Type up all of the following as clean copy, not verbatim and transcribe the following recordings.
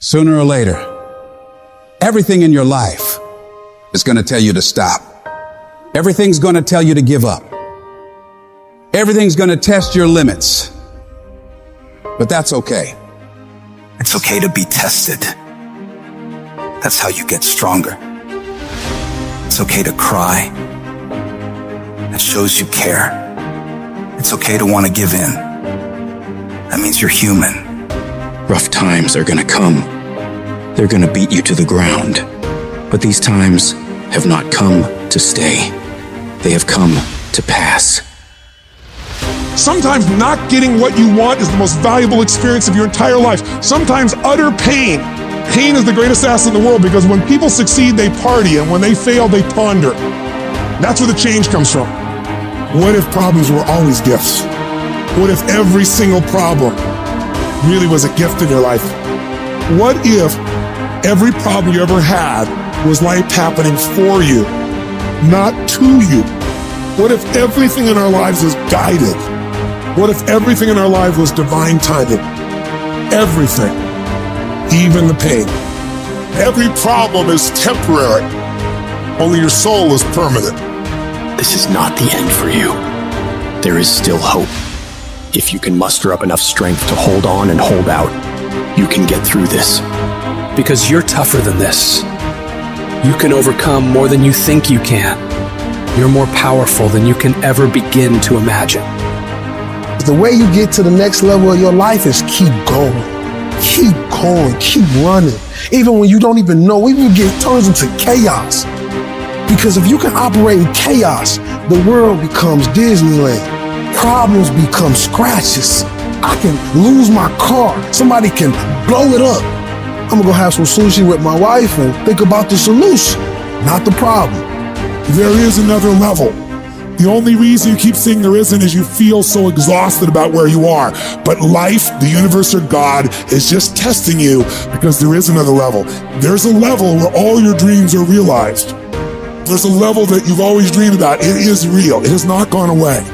Sooner or later, everything in your life is going to tell you to stop. Everything's going to tell you to give up. Everything's going to test your limits. But that's okay. It's okay to be tested. That's how you get stronger. It's okay to cry. That shows you care. It's okay to want to give in. That means you're human. Rough times are gonna come. They're gonna beat you to the ground. But these times have not come to stay. They have come to pass. Sometimes not getting what you want is the most valuable experience of your entire life. Sometimes utter pain. Pain is the greatest asset in the world, because when people succeed, they party, and when they fail, they ponder. That's where the change comes from. What if problems were always gifts? What if every single problem really was a gift in your life? What if every problem you ever had was life happening for you, not to you? What if everything in our lives is guided? What if everything in our life was divine timing? Everything, even the pain. Every problem is temporary. Only your soul is permanent. This is not the end for you. There is still hope. If you can muster up enough strength to hold on and hold out, you can get through this. Because you're tougher than this. You can overcome more than you think you can. You're more powerful than you can ever begin to imagine. The way you get to the next level of your life is keep going. Keep going, keep running. Even when you don't even know, even when it turns into chaos. Because if you can operate in chaos, the world becomes Disneyland. Problems become scratches. I can lose my car. Somebody can blow it up. I'm gonna go have some sushi with my wife and think about the solution, not the problem. There is another level. The only reason you keep saying there isn't is you feel so exhausted about where you are. But life, the universe, or God is just testing you, because there is another level. There's a level where all your dreams are realized. There's a level that you've always dreamed about. It is real. It has not gone away.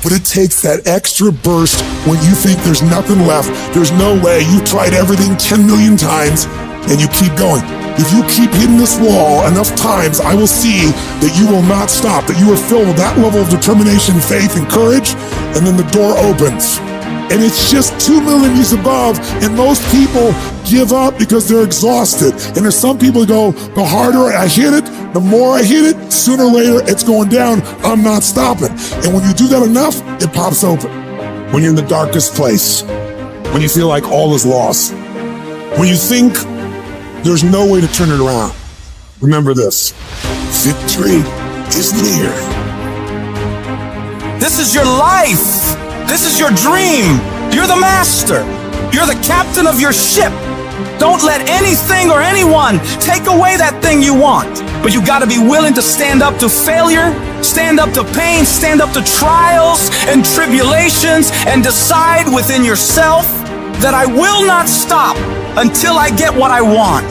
But it takes that extra burst when you think there's nothing left. There's no way. You've tried everything 10 million times and you keep going. If you keep hitting this wall enough times, I will see that you will not stop, that you are filled with that level of determination, faith, and courage, and then the door opens. And it's just 2 millimeters above, and most people give up because they're exhausted. And there's some people who go, the harder I hit it, the more I hit it, sooner or later it's going down, I'm not stopping. And when you do that enough, it pops open. When you're in the darkest place, when you feel like all is lost, when you think there's no way to turn it around, remember this: victory is near. This is your life. This is your dream. You're the master. You're the captain of your ship. Don't let anything or anyone take away that thing you want. But you gotta be willing to stand up to failure, stand up to pain, stand up to trials and tribulations, and decide within yourself that I will not stop until I get what I want.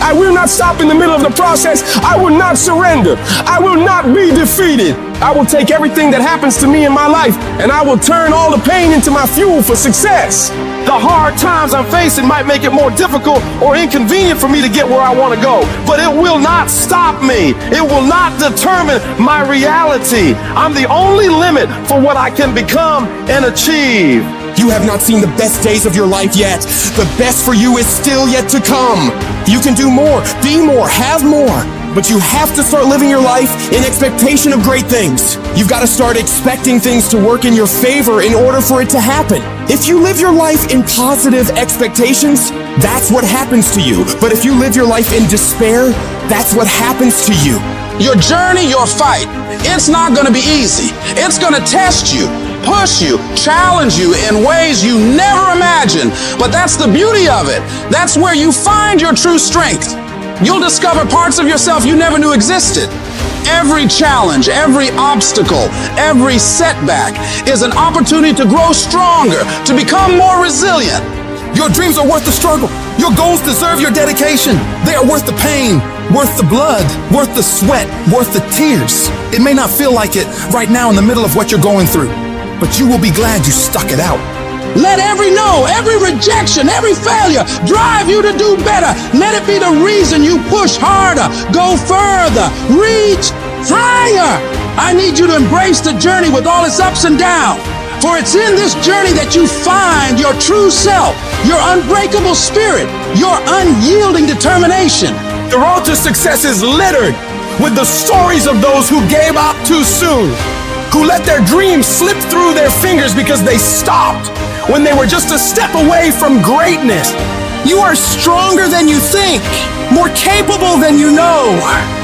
I will not stop in the middle of the process. I will not surrender. I will not be defeated. I will take everything that happens to me in my life, and I will turn all the pain into my fuel for success. The hard times I'm facing might make it more difficult or inconvenient for me to get where I want to go, but it will not stop me. It will not determine my reality. I'm the only limit for what I can become and achieve. You have not seen the best days of your life yet. The best for you is still yet to come. You can do more, be more, have more. But you have to start living your life in expectation of great things. You've got to start expecting things to work in your favor in order for it to happen. If you live your life in positive expectations, that's what happens to you. But if you live your life in despair, that's what happens to you. Your journey, your fight, it's not going to be easy. It's going to test you, push you, challenge you in ways you never imagined. But that's the beauty of it. That's where you find your true strength. You'll discover parts of yourself you never knew existed. Every challenge, every obstacle, every setback is an opportunity to grow stronger, to become more resilient. Your dreams are worth the struggle. Your goals deserve your dedication. They are worth the pain, worth the blood, worth the sweat, worth the tears. It may not feel like it right now in the middle of what you're going through, but you will be glad you stuck it out. Let every no, every rejection, every failure drive you to do better. Let it be the reason you push harder, go further, reach higher. I need you to embrace the journey with all its ups and downs. For it's in this journey that you find your true self, your unbreakable spirit, your unyielding determination. The road to success is littered with the stories of those who gave up too soon, who let their dreams slip through their fingers because they stopped when they were just a step away from greatness. You are stronger than you think, more capable than you know,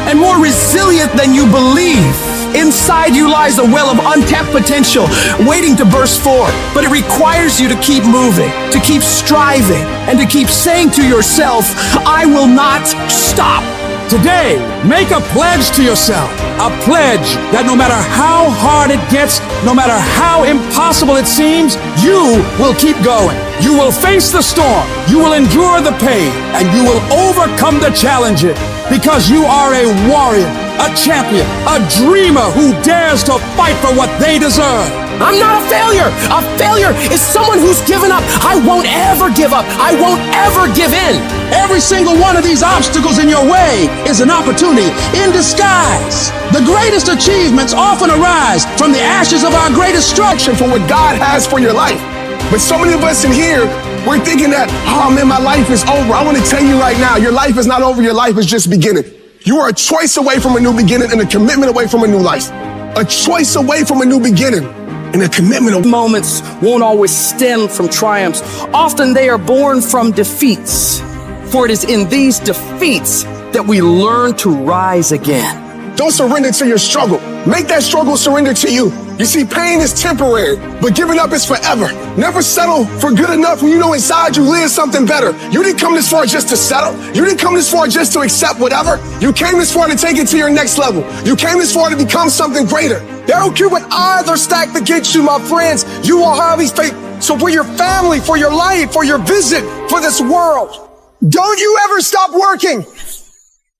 and more resilient than you believe. Inside you lies a well of untapped potential waiting to burst forth, but it requires you to keep moving, to keep striving, and to keep saying to yourself, I will not stop. Today, make a pledge to yourself. A pledge that no matter how hard it gets, no matter how impossible it seems, you will keep going. You will face the storm. You will endure the pain. And you will overcome the challenges because you are a warrior, a champion, a dreamer who dares to fight for what they deserve. I'm not a failure. A failure is someone who's given up. I won't ever give up. I won't ever give in. Every single one of these obstacles in your way is an opportunity in disguise. The greatest achievements often arise from the ashes of our greatest struggles. For what God has for your life. But so many of us in here, we're thinking that, oh man, my life is over. I want to tell you right now, your life is not over. Your life is just beginning. You are a choice away from a new beginning and a commitment away from a new life. A choice away from a new beginning and a commitment. Moments won't always stem from triumphs. Often they are born from defeats. For it is in these defeats that we learn to rise again. Don't surrender to your struggle. Make that struggle surrender to you. You see, pain is temporary, but giving up is forever. Never settle for good enough when you know inside you live something better. You didn't come this far just to settle. You didn't come this far just to accept whatever. You came this far to take it to your next level. You came this far to become something greater. They don't care what odds are stacked against you, my friends. You will have these faith. So for your family, for your life, for your vision, for this world, don't you ever stop working.